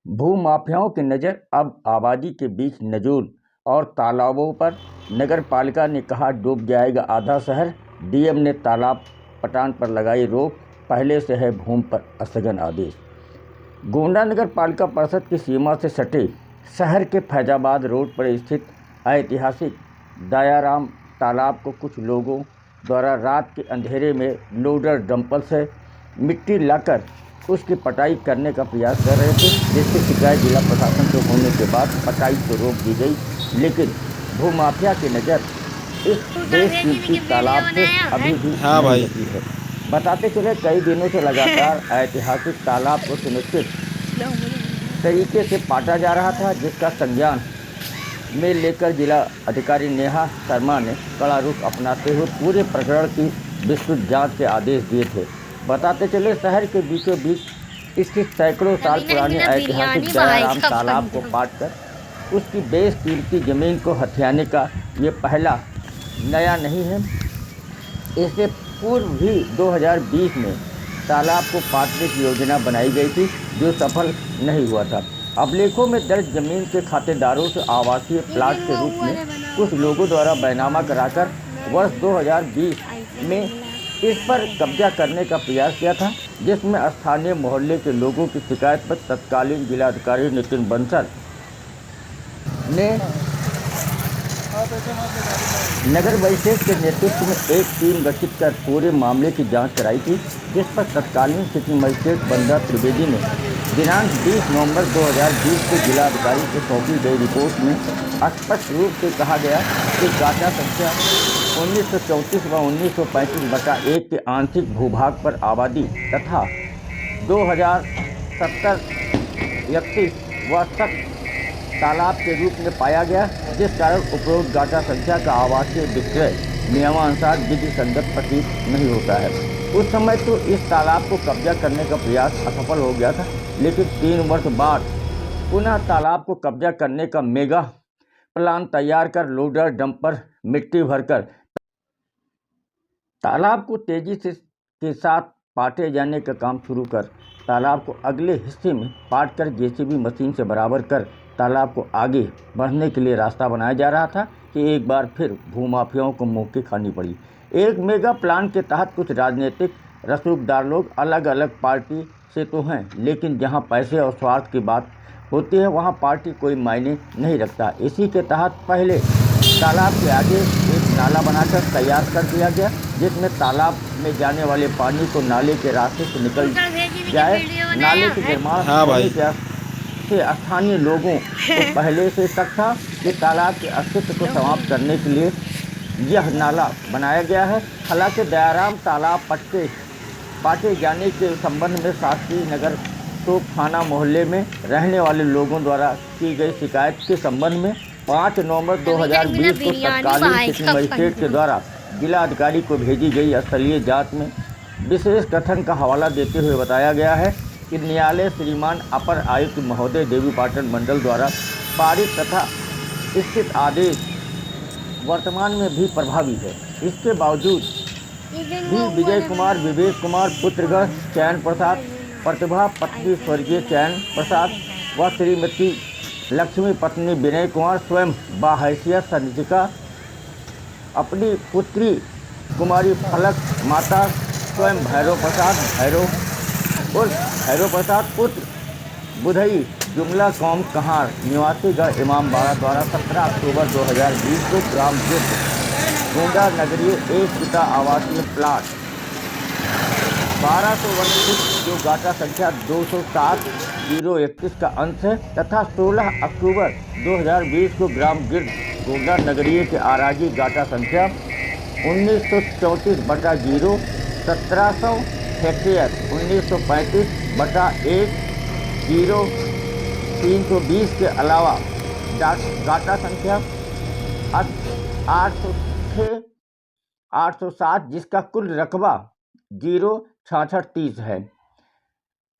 भूमाफियाओं की नज़र अब आबादी के बीच नजूल और तालाबों पर। नगर पालिका ने कहा डूब जाएगा आधा शहर। डीएम ने तालाब पटान पर लगाई रोक। पहले से है भूमि पर स्थगन आदेश। गोंडा नगर पालिका परिषद की सीमा से सटे शहर के फैजाबाद रोड पर स्थित ऐतिहासिक दयाराम तालाब को कुछ लोगों द्वारा रात के अंधेरे में लोडर डंपर से मिट्टी लाकर उसकी पटाई करने का प्रयास कर रहे थे, जिसकी शिकायत जिला प्रशासन को होने के बाद पटाई को रोक दी गई। लेकिन भूमाफिया की नज़र इस बेशकीमती तालाब से अभी भी नहीं हटी है। बताते चले कई दिनों से लगातार ऐतिहासिक तालाब को सुनिश्चित तरीके से पाटा जा रहा था, जिसका संज्ञान में लेकर जिला अधिकारी नेहा शर्मा ने कड़ा रुख अपनाते हुए पूरे प्रकरण की विस्तृत जांच के आदेश दिए थे। बताते चले शहर के बीचों बीच स्थित सैकड़ों साल पुराने ऐतिहासिक दयाराम तालाब को पाटकर उसकी बेशकीमती जमीन को हथियाने का ये पहला नया नहीं है। इससे पूर्व भी 2020 में तालाब को पाटने की योजना बनाई गई थी, जो सफल नहीं हुआ था। अभिलेखों में दर्ज जमीन के खातेदारों से आवासीय प्लाट के रूप में कुछ लोगों द्वारा बैनामा कराकर वर्ष 2020 में इस पर कब्जा करने का प्रयास किया था, जिसमें स्थानीय मोहल्ले के लोगों की शिकायत पर तत्कालीन जिलाधिकारी नितिन बंसल ने नगर मजिस्ट्रेट के नेतृत्व में एक टीम गठित कर पूरे मामले की जांच कराई थी, जिस पर तत्कालीन सिटी मजिस्ट्रेट बंदा त्रिवेदी ने दिनांक 20 नवंबर 2020 को जिलाधिकारी को सौंपी गई रिपोर्ट में स्पष्ट रूप से कहा गया कि गाटा संख्या 1934 व 1935/1 के आंशिक भूभाग पर आबादी तथा 2070 31 व तक तालाब के रूप में पाया गया, जिस कारण उपरोक्त गाटा संख्या का आवासीय विक्रय नियमानुसार विधि संगत प्रतीत नहीं होता है। उस समय तो इस तालाब को कब्जा करने का प्रयास असफल हो गया था, लेकिन 3 वर्ष बाद पुनः तालाब को कब्जा करने का मेगा प्लान तैयार कर लोडर डंपर मिट्टी भरकर तालाब को तेजी से के साथ पाटे जाने का काम शुरू कर तालाब को अगले हिस्से में पाट कर जेसीबी मशीन से बराबर कर तालाब को आगे बढ़ने के लिए रास्ता बनाया जा रहा था कि एक बार फिर भूमाफियाओं को मौके खानी पड़ी। एक मेगा प्लान के तहत कुछ राजनीतिक रसूखदार लोग अलग अलग पार्टी से तो हैं, लेकिन जहां पैसे और स्वार्थ की बात होती है वहां पार्टी कोई मायने नहीं रखता। इसी के तहत पहले तालाब के आगे एक नाला बनाकर तैयार कर दिया गया, जिसमें तालाब में जाने वाले पानी को नाले के रास्ते से निकल जाए। नाले के निर्माण से स्थानीय लोगों को पहले से शक था कि तालाब के अस्तित्व को समाप्त करने के लिए यह नाला बनाया गया है। हालांकि दयाराम तालाब पाटे जाने के संबंध में शास्त्री नगर तो थाना मोहल्ले में रहने वाले लोगों द्वारा की गई शिकायत के संबंध में 5 नवंबर 2020 को तत्कालीन सिटी मजिस्ट्रेट के द्वारा जिला अधिकारी को भेजी गई स्थलीय जांच में विशेष कथन का हवाला देते हुए बताया गया है कि न्यायालय श्रीमान अपर आयुक्त महोदय देवीपाटन मंडल द्वारा पारित तथा स्थित आदेश वर्तमान में भी प्रभावी है। इसके बावजूद भी विजय कुमार, विवेक कुमार पुत्रगढ़, चैन प्रसाद, प्रतिभा पत्नी स्वर्गीय चैन प्रसाद व श्रीमती लक्ष्मी पत्नी विनय कुमार स्वयं बाहैसियत संरक्षिका अपनी पुत्री कुमारी फलक माता स्वयं भैरव प्रसाद पुत्र बुधई जुमला कौम कहार निवासी गढ़ इमामबाड़ा द्वारा 17 अक्टूबर 2020 को ग्राम गिद्ध गोंडा नगरीय एक पिता आवासीय प्लाट 1200 वर्ग फुट जो गाटा संख्या 207-031 का अंश है तथा 16 अक्टूबर 2020 को ग्राम गिद्ध गोंडा नगरीय के आराजी गाटा संख्या 1934/0 1700 हेक्टेयर 1935/1-0-320 के अलावा गाटा संख्या 807 जिसका कुल रकबा 06630 है।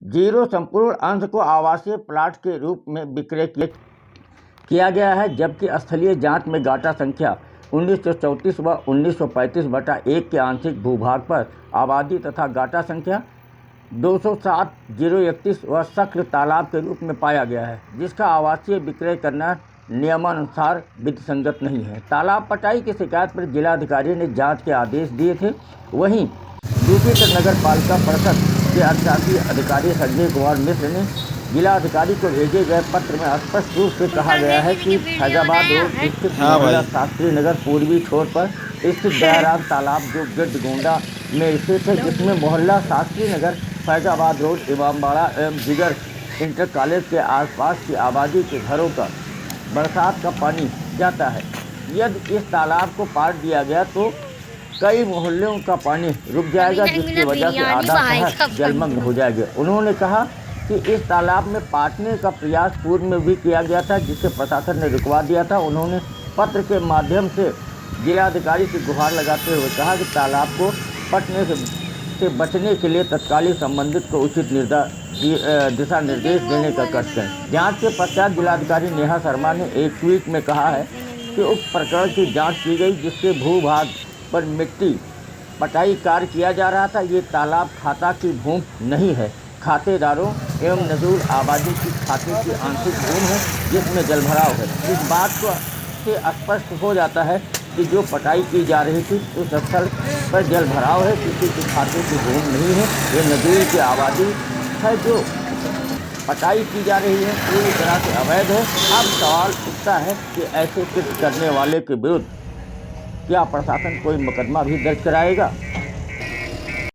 0 संपूर्ण अंश को आवासीय प्लाट के रूप में विक्रय किया गया है, जबकि स्थलीय जांच में गाटा संख्या 1934 व 1935/1 के आंशिक भूभाग पर आबादी तथा गाटा संख्या 207/031 व शक्ल तालाब के रूप में पाया गया है, जिसका आवासीय विक्रय करना नियमानुसार विधिसंगत नहीं है। तालाब पटाई की शिकायत पर जिलाधिकारी ने जांच के आदेश दिए थे। वहीं दूसरी तरफ नगर पालिका परिषद के अधिशासी अधिकारी संजय कुमार मिश्र ने जिलाधिकारी को भेजे गए पत्र में स्पष्ट रूप से कहा गया है कि फैजाबाद रोड स्थित मोहल्ला शास्त्री नगर पूर्वी छोर पर स्थित दयाराम तालाब जो गिरडगोंडा में स्थित है, जिसमें मोहल्ला शास्त्री नगर, फैजाबाद रोड, इमामबाड़ा एवं जिगर इंटर कॉलेज के आसपास की आबादी के घरों का बरसात का पानी जाता है। यदि इस तालाब को पार दिया गया तो कई मोहल्लों का पानी रुक जाएगा, जिसकी वजह से आधा शहर जलमग्न हो जाएगा। उन्होंने कहा कि इस तालाब में पाटने का प्रयास पूर्व में भी किया गया था, जिसे प्रशासन ने रुकवा दिया था। उन्होंने पत्र के माध्यम से जिलाधिकारी की गुहार लगाते हुए कहा कि तालाब को पटने से बचने के लिए तत्कालीन संबंधित को उचित दिशा निर्देश देने का कष्ट करें। जांच के पश्चात जिलाधिकारी नेहा शर्मा ने एक ट्वीट में कहा है कि उक्त प्रकरण की जांच की गई, जिसके भूभाग पर मिट्टी पटाई कार्य किया जा रहा था। ये तालाब खाता की भूमि नहीं है, खातेदारों एवं नजूल आबादी की खाते की आंशिक भूमि है, जिसमें जलभराव है। इस बात से स्पष्ट हो जाता है कि जो पटाई की जा रही थी उस स्थल पर जलभराव है, किसी के खाते की भूमि नहीं है। ये नजूल की आबादी है, जो पटाई की जा रही है पूरी तरह से अवैध है। अब सवाल उठता है कि ऐसे कृत्य करने वाले के विरुद्ध क्या प्रशासन कोई मुकदमा भी दर्ज कराएगा?